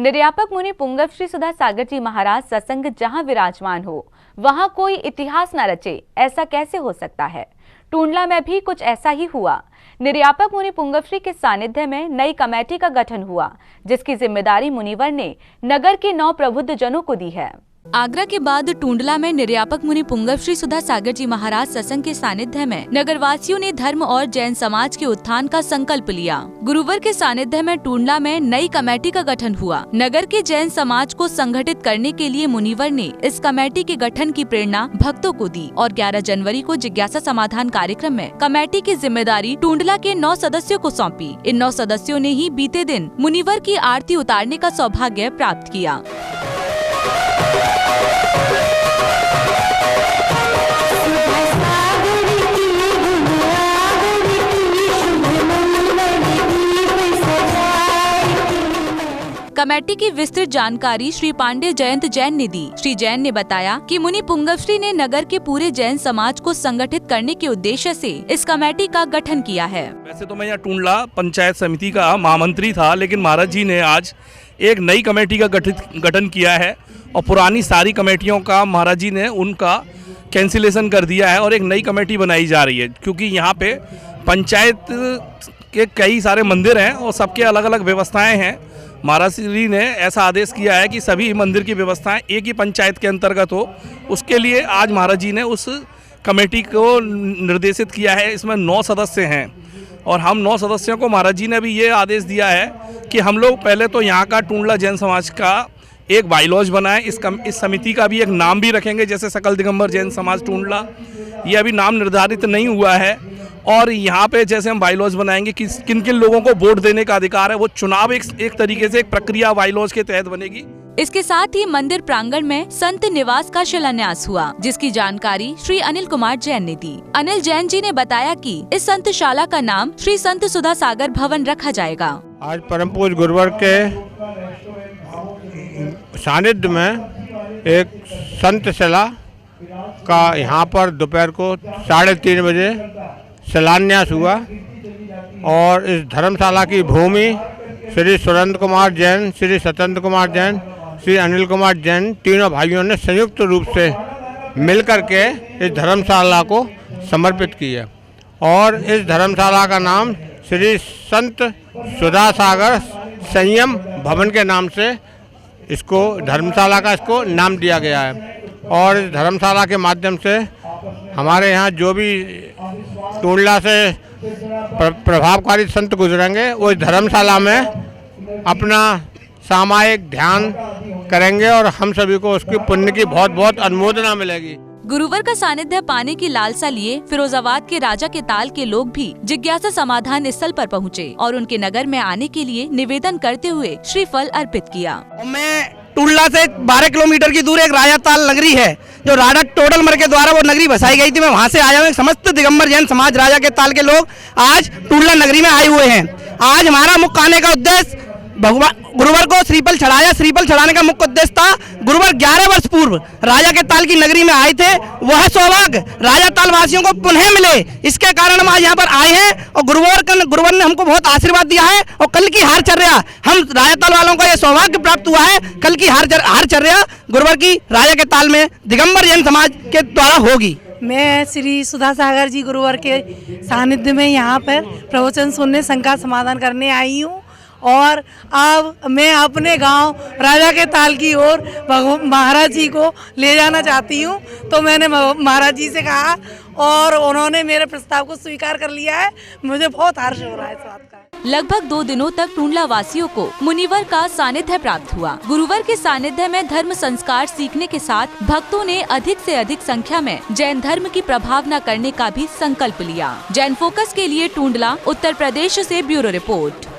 निर्यापक मुनि पुंगव श्री सुधा सागर जी महाराज सत्संग जहां विराजमान हो वहां कोई इतिहास न रचे, ऐसा कैसे हो सकता है। टूंडला में भी कुछ ऐसा ही हुआ। निर्यापक मुनि पुंगव श्री के सानिध्य में नई कमेटी का गठन हुआ, जिसकी जिम्मेदारी मुनिवर ने नगर के 9 प्रबुद्ध जनों को दी है। आगरा के बाद टूंडला में निर्यापक मुनि पुंगव श्री सुधा सागर जी महाराज सत्संग के सानिध्य में नगरवासियों ने धर्म और जैन समाज के उत्थान का संकल्प लिया। गुरुवार के सानिध्य में टूंडला में नई कमेटी का गठन हुआ। नगर के जैन समाज को संगठित करने के लिए मुनिवर ने इस कमेटी के गठन की प्रेरणा भक्तों को दी और 11 जनवरी को जिज्ञासा समाधान कार्यक्रम में कमेटी की जिम्मेदारी टूंडला के 9 सदस्यों को सौंपी। इन 9 सदस्यों ने ही बीते दिन मुनिवर की आरती उतारने का सौभाग्य प्राप्त किया। कमेटी की विस्तृत जानकारी श्री पांडे जयंत जैन ने दी। श्री जैन ने बताया कि मुनि पुंगव श्री ने नगर के पूरे जैन समाज को संगठित करने के उद्देश्य से इस कमेटी का गठन किया है। वैसे तो मैं यहाँ टूंडला पंचायत समिति का महामंत्री था, लेकिन महाराज जी ने आज एक नई कमेटी का गठन किया है और पुरानी सारी कमेटियों का महाराज जी ने उनका कैंसिलेशन कर दिया है और एक नई कमेटी बनाई जा रही है, क्योंकि यहाँ पे पंचायत के कई सारे मंदिर हैं और सबके अलग अलग व्यवस्थाएं हैं। महाराज जी ने ऐसा आदेश किया है कि सभी मंदिर की व्यवस्थाएं एक ही पंचायत के अंतर्गत हो। उसके लिए आज महाराज जी ने उस कमेटी को निर्देशित किया है। इसमें 9 सदस्य हैं और हम 9 सदस्यों को महाराज जी ने भी ये आदेश दिया है कि हम लोग पहले तो यहाँ का टूंडला जैन समाज का एक बाइलॉज बनाएं। इस समिति का भी एक नाम भी रखेंगे, जैसे सकल दिगंबर जैन समाज टूंडला। ये अभी नाम निर्धारित नहीं हुआ है और यहाँ पे जैसे हम बाइलॉज बनाएंगे कि किन किन लोगों को वोट देने का अधिकार है, वो चुनाव एक तरीके से एक प्रक्रिया बाइलॉज के तहत बनेगी। इसके साथ ही मंदिर प्रांगण में संत निवास का शिलान्यास हुआ, जिसकी जानकारी श्री अनिल कुमार जैन ने दी। अनिल जैन जी ने बताया कि इस संतशाला का नाम श्री संत सुधा सागर भवन रखा जाएगा। आज परम पूज्य गुरुवार के सानिध्य में एक संतशाला का यहाँ पर दोपहर को 3:30 बजे शिलान्यास हुआ और इस धर्मशाला की भूमि श्री सुरेंद्र कुमार जैन, श्री सत्येंद्र कुमार जैन, श्री अनिल कुमार जैन तीनों भाइयों ने संयुक्त रूप से मिलकर के इस धर्मशाला को समर्पित की है और इस धर्मशाला का नाम श्री संत सुधा सागर संयम भवन के नाम से इसको धर्मशाला का इसको नाम दिया गया है। और इस धर्मशाला के माध्यम से हमारे यहाँ जो भी टूंडला से प्रभावकारी संत गुजरेंगे वो इस धर्मशाला में अपना सामायिक ध्यान करेंगे और हम सभी को उसकी पुण्य की बहुत बहुत अनुमोदना मिलेगी। गुरुवार का सानिध्य पाने की लालसा लिए फिरोजाबाद के राजा के ताल के लोग भी जिज्ञासा समाधान स्थल पर पहुँचे और उनके नगर में आने के लिए निवेदन करते हुए श्रीफल अर्पित किया। मैं टूंडला से 12 किलोमीटर की दूर एक राजा ताल नगरी है, जो राजा टोडरमल के द्वारा वो नगरी बसाई गई थी। मैं वहाँ से आया हूँ। समस्त दिगंबर जैन समाज राजा के ताल के लोग आज टूंडला नगरी में आए हुए हैं। आज हमारा मुख्य आने का उद्देश्य गुरुवार को श्रीफल चढ़ाया। श्रीफल चढ़ाने का मुख्य उद्देश्य था, गुरुवार 11 वर्ष पूर्व राजा के ताल की नगरी में आए थे, वह सौभाग्य राजा ताल वासियों को पुनः मिले। इसके कारण हम आज यहाँ पर आए हैं और गुरुवार ने हमको बहुत आशीर्वाद दिया है और कल की हार चर्या हम राजा ताल वालों को यह सौभाग्य प्राप्त हुआ है। कल की हार चर्या गुरुवार की राजा के ताल में दिगंबर जैन समाज के द्वारा होगी। मैं श्री सुधा सागर जी गुरुवार के सानिध्य में यहाँ पर प्रवचन सुनने, शंका समाधान करने आई हूँ और अब मैं अपने गांव राजा के ताल की ओर महाराज जी को ले जाना चाहती हूं। तो मैंने महाराज जी से कहा और उन्होंने मेरे प्रस्ताव को स्वीकार कर लिया है। मुझे बहुत हर्ष हो रहा है इस बात का। लगभग 2 दिनों तक टूंडला वासियों को मुनिवर का सानिध्य प्राप्त हुआ। गुरुवार के सानिध्य में धर्म संस्कार सीखने के साथ भक्तों ने अधिक से अधिक संख्या में जैन धर्म की प्रभावना करने का भी संकल्प लिया। जैन फोकस के लिए टूंडला उत्तर प्रदेश से ब्यूरो रिपोर्ट।